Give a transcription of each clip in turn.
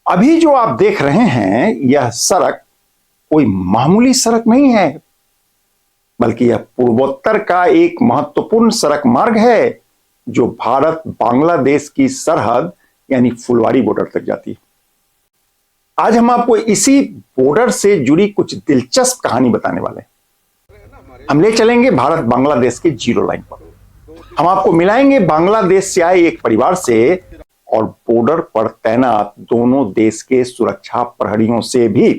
अभी जो आप देख रहे हैं यह सड़क कोई मामूली सड़क नहीं है, बल्कि यह पूर्वोत्तर का एक महत्वपूर्ण सड़क मार्ग है जो भारत बांग्लादेश की सरहद यानी फुलवाड़ी बॉर्डर तक जाती है। आज हम आपको इसी बॉर्डर से जुड़ी कुछ दिलचस्प कहानी बताने वाले हैं। हम ले चलेंगे भारत बांग्लादेश के जीरो लाइन पर। हम आपको मिलाएंगे बांग्लादेश से आए एक परिवार से और बॉर्डर पर तैनात दोनों देश के सुरक्षा प्रहरियों से भी।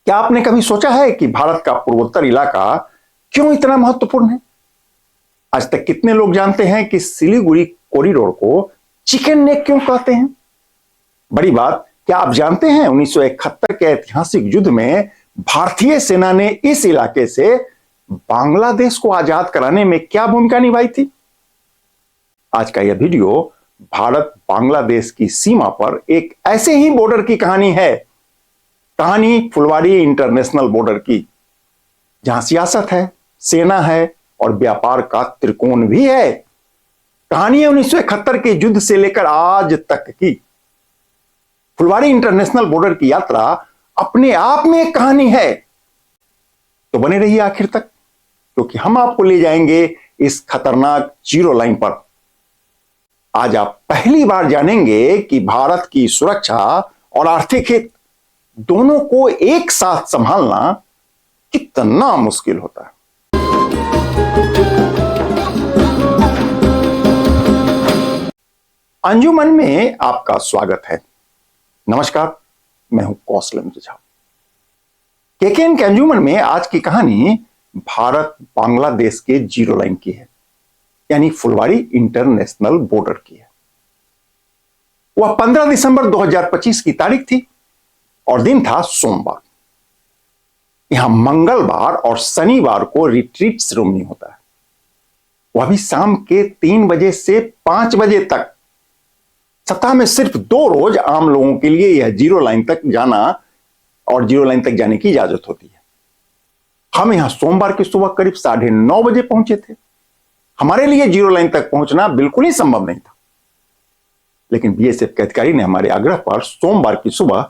क्या आपने कभी सोचा है कि भारत का पूर्वोत्तर इलाका क्यों इतना महत्वपूर्ण है? आज तक कितने लोग जानते हैं कि सिलीगुड़ी कॉरिडोर को चिकन नेक क्यों कहते हैं? बड़ी बात, क्या आप जानते हैं 1971 के ऐतिहासिक युद्ध में भारतीय सेना ने इस इलाके से बांग्लादेश को आजाद कराने में क्या भूमिका निभाई थी? आज का यह वीडियो भारत बांग्लादेश की सीमा पर एक ऐसे ही बॉर्डर की कहानी है, कहानी फुलवाड़ी इंटरनेशनल बॉर्डर की, जहां सियासत है, सेना है और व्यापार का त्रिकोण भी है। कहानी है 1971 के युद्ध से लेकर आज तक की। फुलवाड़ी इंटरनेशनल बॉर्डर की यात्रा अपने आप में एक कहानी है, तो बने रहिए आखिर तक, क्योंकि हम आपको ले जाएंगे इस खतरनाक जीरो लाइन पर। आज आप पहली बार जानेंगे कि भारत की सुरक्षा और आर्थिक हित दोनों को एक साथ संभालना कितना मुश्किल होता है। अंजुमन में आपका स्वागत है। नमस्कार, मैं हूं कौशलेंद्र झा। केकेएन के अंजुमन में आज की कहानी भारत बांग्लादेश के जीरो लाइन की है, यानी फुलवाड़ी इंटरनेशनल बॉर्डर की है। वह 15 दिसंबर 2025 की तारीख थी और दिन था सोमवार। यहां मंगलवार और शनिवार को रिट्रीट सेरेमनी होता है, वह भी शाम के 3 बजे से 5 बजे तक। सप्ताह में सिर्फ 2 रोज आम लोगों के लिए यह जीरो लाइन तक जाना और जीरो लाइन तक जाने की इजाजत होती है। हम यहां सोमवार की सुबह करीब 9:30 बजे पहुंचे थे। हमारे लिए जीरो लाइन तक पहुंचना बिल्कुल ही संभव नहीं था, लेकिन बीएसएफ के अधिकारी ने हमारे आग्रह पर सोमवार की सुबह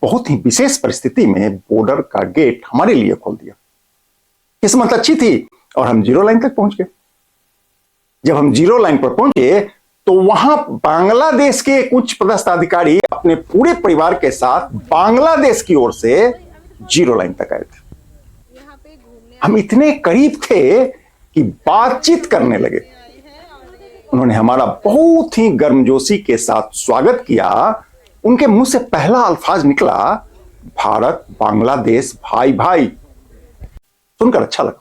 बहुत ही विशेष परिस्थिति में बॉर्डर का गेट हमारे लिए खोल दिया। किस्मत अच्छी थी और हम जीरो लाइन तक पहुंच गए। जब हम जीरो लाइन पर पहुंचे तो वहां बांग्लादेश के एक उच्च पदस्थ अधिकारी अपने पूरे परिवार के साथ बांग्लादेश की ओर से जीरो लाइन तक आए थे। हम इतने करीब थे कि बातचीत करने लगे। उन्होंने हमारा बहुत ही गर्मजोशी के साथ स्वागत किया। उनके मुंह से पहला अल्फाज निकला, भारत बांग्लादेश भाई भाई। सुनकर अच्छा लगा।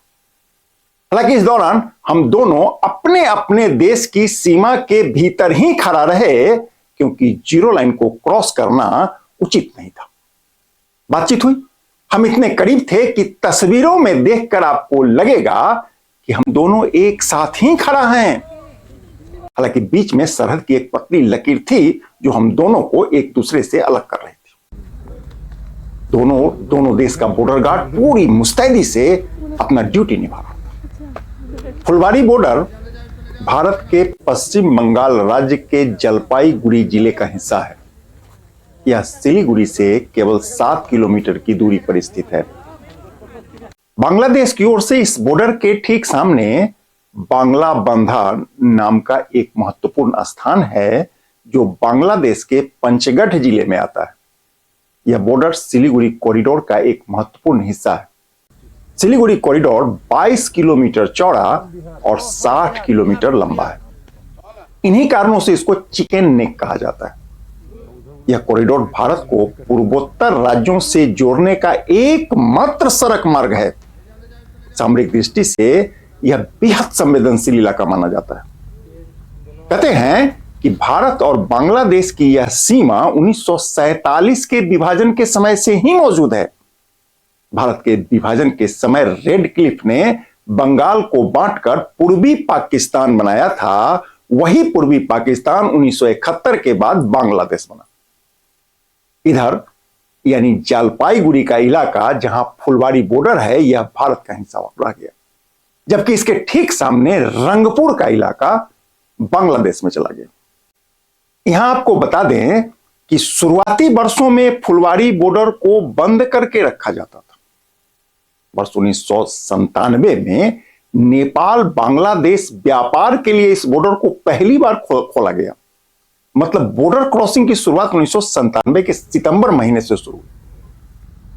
हालांकि इस दौरान हम दोनों अपने अपने देश की सीमा के भीतर ही खड़ा रहे, क्योंकि जीरो लाइन को क्रॉस करना उचित नहीं था। बातचीत हुई। हम इतने करीब थे कि तस्वीरों में देखकर आपको लगेगा कि हम दोनों एक साथ ही खड़ा हैं। हालांकि बीच में सरहद की एक पतली लकीर थी जो हम दोनों को एक दूसरे से अलग कर रही थी। दोनों देश का बॉर्डर गार्ड पूरी मुस्तैदी से अपना ड्यूटी निभा रहा था। फुलवाड़ी बॉर्डर भारत के पश्चिम बंगाल राज्य के जलपाईगुड़ी जिले का हिस्सा है। यह सिलीगुड़ी से केवल 7 किलोमीटर की दूरी पर स्थित है। बांग्लादेश की ओर से इस बॉर्डर के ठीक सामने बांग्ला बंधा नाम का एक महत्वपूर्ण स्थान है जो बांग्लादेश के पंचगढ़ जिले में आता है। यह बॉर्डर सिलीगुड़ी कॉरिडोर का एक महत्वपूर्ण हिस्सा है। सिलीगुड़ी कॉरिडोर 22 किलोमीटर चौड़ा और 60 किलोमीटर लंबा है। इन्हीं कारणों से इसको चिकन नेक कहा जाता है। यह कॉरिडोर भारत को पूर्वोत्तर राज्यों से जोड़ने का एकमात्र सड़क मार्ग है। सामरिक दृष्टि से यह बेहद संवेदनशील इलाका माना जाता है। कहते हैं कि भारत और बांग्लादेश की यह सीमा 1947 के विभाजन के समय से ही मौजूद है। भारत के विभाजन के समय रेड क्लिफ ने बंगाल को बांटकर पूर्वी पाकिस्तान बनाया था। वही पूर्वी पाकिस्तान 1971 के बाद बांग्लादेश बना। इधर यानी जलपाईगुड़ी का इलाका जहां फुलवाड़ी बॉर्डर है, यह भारत का हिस्सा रह गया, जबकि इसके ठीक सामने रंगपुर का इलाका बांग्लादेश में चला गया। यहां आपको बता दें कि शुरुआती वर्षों में फुलवारी बॉर्डर को बंद करके रखा जाता था। वर्ष 1997 में नेपाल बांग्लादेश व्यापार के लिए इस बॉर्डर को पहली बार खोला गया। मतलब बॉर्डर क्रॉसिंग की शुरुआत 1997 के सितंबर महीने से शुरू हुई।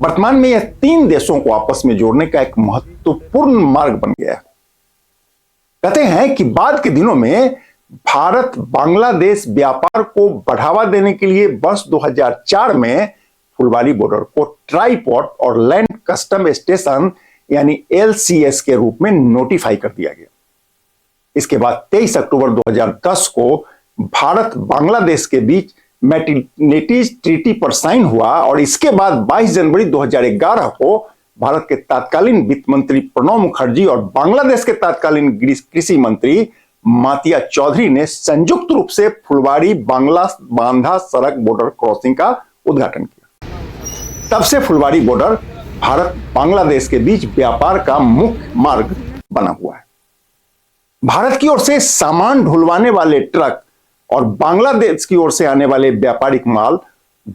वर्तमान में यह तीन देशों को आपस में जोड़ने का एक महत्वपूर्ण मार्ग बन गया है। कहते हैं कि बाद के दिनों में भारत बांग्लादेश व्यापार को बढ़ावा देने के लिए वर्ष 2004 में फुलवारी बॉर्डर को ट्राईपोर्ट और लैंड कस्टम स्टेशन यानी LCS के रूप में नोटिफाई कर दिया गया। इसके बाद 23 अक्टूबर 2010 को भारत बांग्लादेश के बीच मैट्रिनिटी ट्रीटी पर साइन हुआ और इसके बाद 22 जनवरी 2011 को भारत के तत्कालीन वित्त मंत्री प्रणब मुखर्जी और बांग्लादेश के तत्कालीन कृषि मंत्री मातिया चौधरी ने संयुक्त रूप से फुलवारी बांधा सड़क बॉर्डर क्रॉसिंग का उद्घाटन किया। तब से फुलवारी बॉर्डर भारत बांग्लादेश के बीच व्यापार का मुख्य मार्ग बना हुआ है। भारत की ओर से सामान ढुलवाने वाले ट्रक और बांग्लादेश की ओर से आने वाले व्यापारिक माल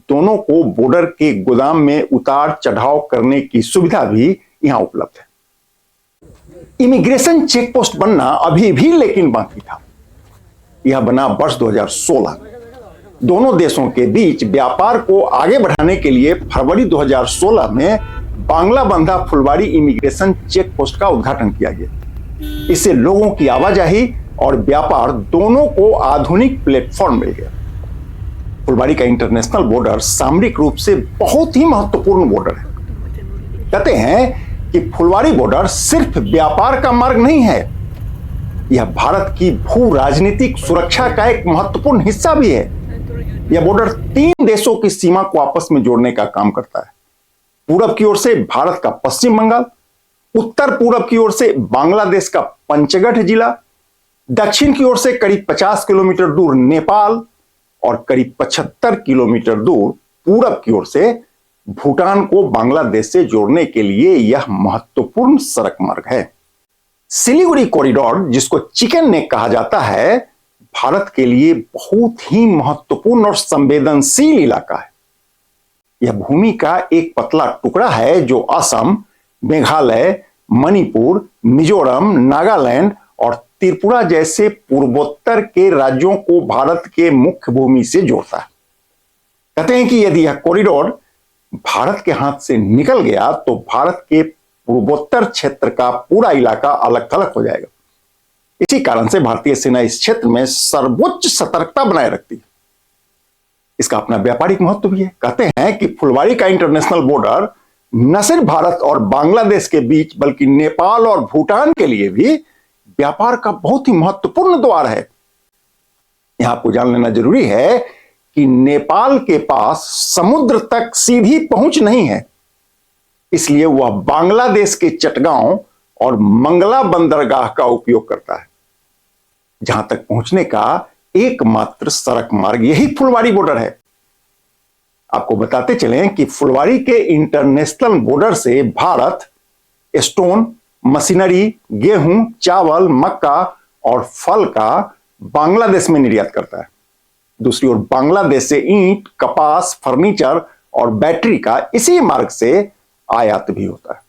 दोनों को बॉर्डर के गोदाम में उतार चढ़ाव करने की सुविधा भी यहां उपलब्ध है। इमिग्रेशन चेक पोस्ट बनना अभी भी लेकिन बाकी था। यह बना वर्ष 2016। दोनों देशों के बीच व्यापार को आगे बढ़ाने के लिए फरवरी 2016 में बांग्ला बंधा फुलवारी इमिग्रेशन चेक पोस्ट का उद्घाटन किया गया। इससे लोगों की आवाजाही और व्यापार दोनों को आधुनिक प्लेटफॉर्म मिल गया। फुलवारी का इंटरनेशनल बॉर्डर सामरिक रूप से बहुत ही महत्वपूर्ण बॉर्डर है। कहते हैं कि फुलवारी बॉर्डर सिर्फ व्यापार का मार्ग नहीं है, यह भारत की भू राजनीतिक सुरक्षा का एक महत्वपूर्ण हिस्सा भी है। यह बॉर्डर तीन देशों की सीमा को आपस में जोड़ने का काम करता है। पूरब की ओर से भारत का पश्चिम बंगाल, उत्तर पूरब की ओर से बांग्लादेश का पंचगढ़ जिला, दक्षिण की ओर से करीब 50 किलोमीटर दूर नेपाल और करीब 75 किलोमीटर दूर पूरब की ओर से भूटान को बांग्लादेश से जोड़ने के लिए यह महत्वपूर्ण सड़क मार्ग है। सिलीगुड़ी कॉरिडोर, जिसको चिकन नेक कहा जाता है, भारत के लिए बहुत ही महत्वपूर्ण और संवेदनशील इलाका है। यह भूमि का एक पतला टुकड़ा है जो असम, मेघालय, मणिपुर, मिजोरम, नागालैंड और त्रिपुरा जैसे पूर्वोत्तर के राज्यों को भारत के मुख्य भूमि से जोड़ता है। कहते हैं कि यदि यह कॉरिडोर भारत के हाथ से निकल गया तो भारत के पूर्वोत्तर क्षेत्र का पूरा इलाका अलग थलग हो जाएगा। इसी कारण से भारतीय सेना इस क्षेत्र में सर्वोच्च सतर्कता बनाए रखती है। इसका अपना व्यापारिक महत्व भी है। कहते हैं कि फुलवारी का इंटरनेशनल बॉर्डर न सिर्फ भारत और बांग्लादेश के बीच बल्कि नेपाल और भूटान के लिए भी व्यापार का बहुत ही महत्वपूर्ण द्वार है। यहां आपको जान लेना जरूरी है कि नेपाल के पास समुद्र तक सीधी पहुंच नहीं है, इसलिए वह बांग्लादेश के चटगांव और मंगला बंदरगाह का उपयोग करता है। जहां तक पहुंचने का एकमात्र सड़क मार्ग यही फुलवारी बॉर्डर है। आपको बताते चलें कि फुलवारी के इंटरनेशनल बॉर्डर से भारत स्टोन, मशीनरी, गेहूं, चावल, मक्का और फल का बांग्लादेश में निर्यात करता है। दूसरी ओर बांग्लादेश से ईंट, कपास, फर्नीचर और बैटरी का इसी मार्ग से आयात भी होता है।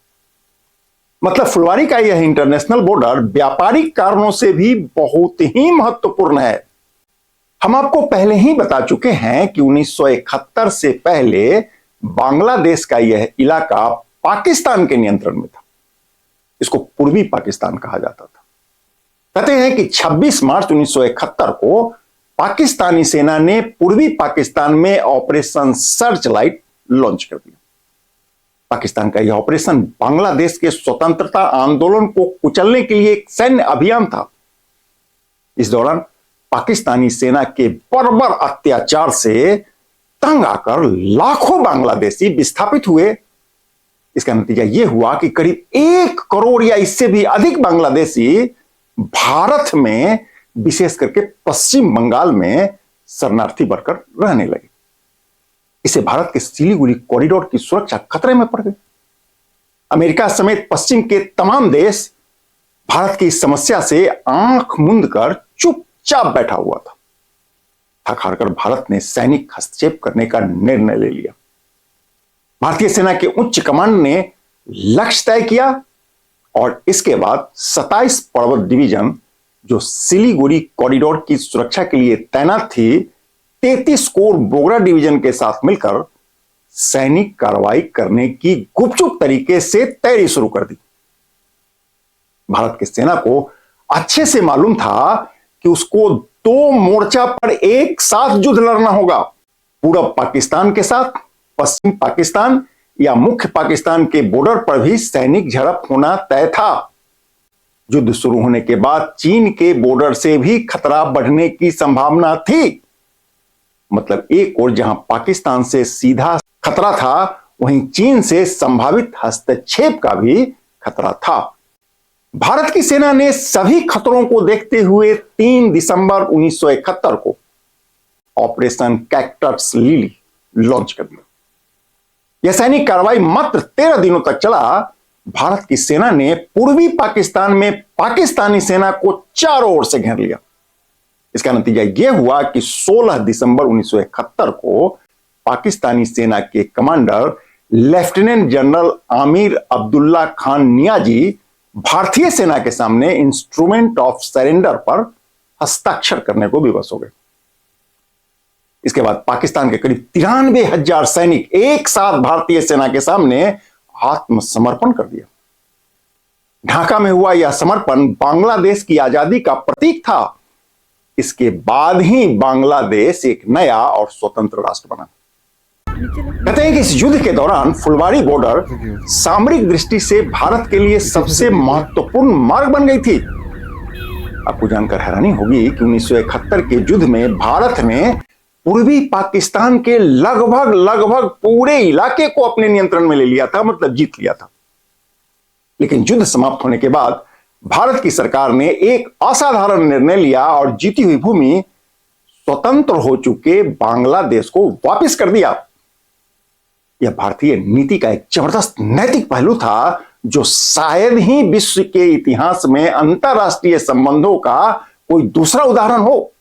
मतलब फुलवारी का यह इंटरनेशनल बॉर्डर व्यापारिक कारणों से भी बहुत ही महत्वपूर्ण है। हम आपको पहले ही बता चुके हैं कि 1971 से पहले बांग्लादेश का यह इलाका पाकिस्तान के नियंत्रण में था। इसको पूर्वी पाकिस्तान कहा जाता था। कहते हैं कि 26 मार्च 1971 को पाकिस्तानी सेना ने पूर्वी पाकिस्तान में ऑपरेशन सर्च लाइट लॉन्च कर दिया। पाकिस्तान का यह ऑपरेशन बांग्लादेश के स्वतंत्रता आंदोलन को कुचलने के लिए एक सैन्य अभियान था। इस दौरान पाकिस्तानी सेना के बर्बर अत्याचार से तंग आकर लाखों बांग्लादेशी विस्थापित हुए। इसका नतीजा यह हुआ कि करीब 1 करोड़ या इससे भी अधिक बांग्लादेशी भारत में, विशेष करके पश्चिम बंगाल में शरणार्थी बनकर रहने लगे। इससे भारत के सिलीगुड़ी कॉरिडोर की सुरक्षा खतरे में पड़ गई। अमेरिका समेत पश्चिम के तमाम देश भारत की इस समस्या से आंख मूंद कर चुपचाप बैठा हुआ था। थक हारकर भारत ने सैनिक हस्तक्षेप करने का निर्णय ले लिया। भारतीय सेना के उच्च कमांड ने लक्ष्य तय किया और इसके बाद 27 पर्वत डिवीजन जो सिलीगुड़ी कॉरिडोर की सुरक्षा के लिए तैनात थी, 33 कोर बोगरा डिवीजन के साथ मिलकर सैनिक कार्रवाई करने की गुपचुप तरीके से तैयारी शुरू कर दी। भारत की सेना को अच्छे से मालूम था कि उसको 2 मोर्चा पर एक साथ युद्ध लड़ना होगा। पूरब पाकिस्तान के साथ पश्चिम पाकिस्तान या मुख्य पाकिस्तान के बॉर्डर पर भी सैनिक झड़प होना तय था। युद्ध शुरू होने के बाद चीन के बॉर्डर से भी खतरा बढ़ने की संभावना थी। मतलब एक ओर जहां पाकिस्तान से सीधा खतरा था, वहीं चीन से संभावित हस्तक्षेप का भी खतरा था। भारत की सेना ने सभी खतरों को देखते हुए 3 दिसंबर 1971 को ऑपरेशन कैक्टस लिली लॉन्च कर दिया। यह सैनिक कार्रवाई मात्र 13 दिनों तक चला। भारत की सेना ने पूर्वी पाकिस्तान में पाकिस्तानी सेना को चारों ओर से घेर लिया। इसका नतीजा यह हुआ कि 16 दिसंबर 1971 को पाकिस्तानी सेना के commander lieutenant general Amir Abdullah Khan Niazi भारतीय सेना के सामने इंस्ट्रूमेंट ऑफ सरेंडर पर हस्ताक्षर करने को विवश हो गए। इसके बाद पाकिस्तान के करीब 93,000 सैनिक एक साथ भारतीय सेना के सामने आत्मसमर्पण कर दिया। ढाका में हुआ यह समर्पण बांग्लादेश की आजादी का प्रतीक था। इसके बाद ही बांग्लादेश एक नया और स्वतंत्र राष्ट्र बना। कहते हैं कि इस युद्ध के दौरान फुलवारी बॉर्डर सामरिक दृष्टि से भारत के लिए सबसे महत्वपूर्ण मार्ग बन गई थी। आपको जानकर हैरानी होगी कि 1971 के युद्ध में भारत ने पूर्वी पाकिस्तान के लगभग पूरे इलाके को अपने नियंत्रण में ले लिया था, मतलब जीत लिया था। लेकिन युद्ध समाप्त होने के बाद भारत की सरकार ने एक असाधारण निर्णय लिया और जीती हुई भूमि स्वतंत्र हो चुके बांग्लादेश को वापस कर दिया। यह भारतीय नीति का एक जबरदस्त नैतिक पहलू था, जो शायद ही विश्व के इतिहास में अंतरराष्ट्रीय संबंधों का कोई दूसरा उदाहरण हो।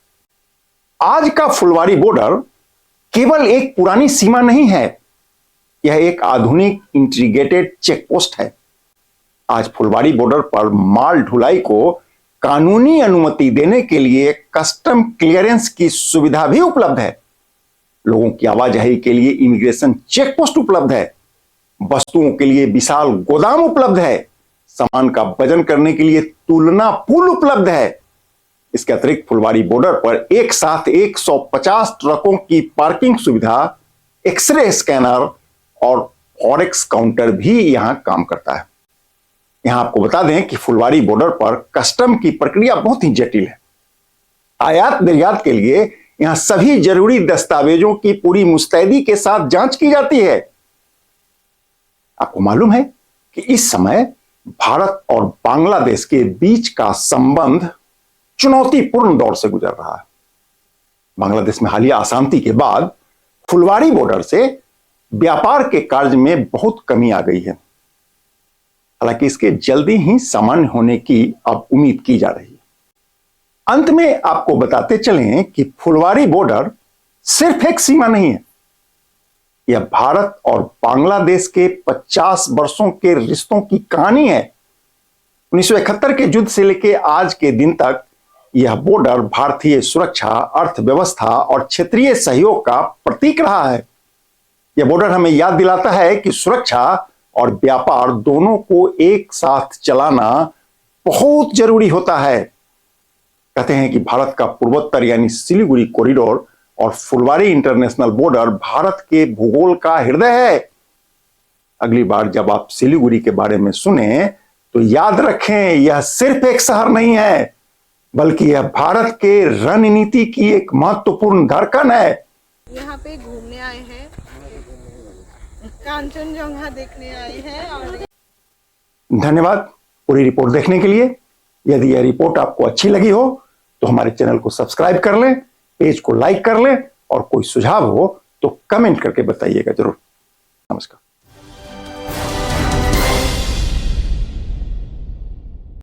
आज का फुलवारी बॉर्डर केवल एक पुरानी सीमा नहीं है, यह एक आधुनिक इंटीग्रेटेड चेक पोस्ट है। आज फुलवारी बॉर्डर पर माल ढुलाई को कानूनी अनुमति देने के लिए कस्टम क्लियरेंस की सुविधा भी उपलब्ध है। लोगों की आवाजाही के लिए इमिग्रेशन चेक पोस्ट उपलब्ध है। वस्तुओं के लिए विशाल गोदाम उपलब्ध है। सामान का वजन करने के लिए तुलना पुल उपलब्ध है। इसके अतिरिक्त फुलवारी बॉर्डर पर एक साथ 150 ट्रकों की पार्किंग सुविधा, एक्सरे स्कैनर और फॉरेक्स काउंटर भी यहां काम करता है। यहां आपको बता दें कि फुलवारी बॉर्डर पर कस्टम की प्रक्रिया बहुत ही जटिल है। आयात निर्यात के लिए यहां सभी जरूरी दस्तावेजों की पूरी मुस्तैदी के साथ जांच की जाती है। आपको मालूम है कि इस समय भारत और बांग्लादेश के बीच का संबंध चुनौतीपूर्ण दौर से गुजर रहा है। बांग्लादेश में हालिया अशांति के बाद फुलवारी बॉर्डर से व्यापार के कार्य में बहुत कमी आ गई है। हालांकि इसके जल्दी ही सामान्य होने की अब उम्मीद की जा रही है। अंत में आपको बताते चलें कि फुलवारी बॉर्डर सिर्फ एक सीमा नहीं है, यह भारत और बांग्लादेश के 50 वर्षों के रिश्तों की कहानी है। 1971 के युद्ध से लेकर आज के दिन तक यह बॉर्डर भारतीय सुरक्षा, अर्थव्यवस्था और क्षेत्रीय सहयोग का प्रतीक रहा है। यह बॉर्डर हमें याद दिलाता है कि सुरक्षा और व्यापार दोनों को एक साथ चलाना बहुत जरूरी होता है। कहते हैं कि भारत का पूर्वोत्तर यानी सिलीगुड़ी कॉरिडोर और फुलवारी इंटरनेशनल बॉर्डर भारत के भूगोल का हृदय है। अगली बार जब आप सिलीगुड़ी के बारे में सुने तो याद रखें, यह सिर्फ एक शहर नहीं है, बल्कि यह भारत के रणनीति की एक महत्वपूर्ण धड़कन है। यहाँ पे घूमने आए हैं, कांचनजंगा देखने आए हैं और धन्यवाद पूरी रिपोर्ट देखने के लिए। यदि यह रिपोर्ट आपको अच्छी लगी हो तो हमारे चैनल को सब्सक्राइब कर लें, पेज को लाइक कर लें और कोई सुझाव हो तो कमेंट करके बताइएगा जरूर। नमस्कार।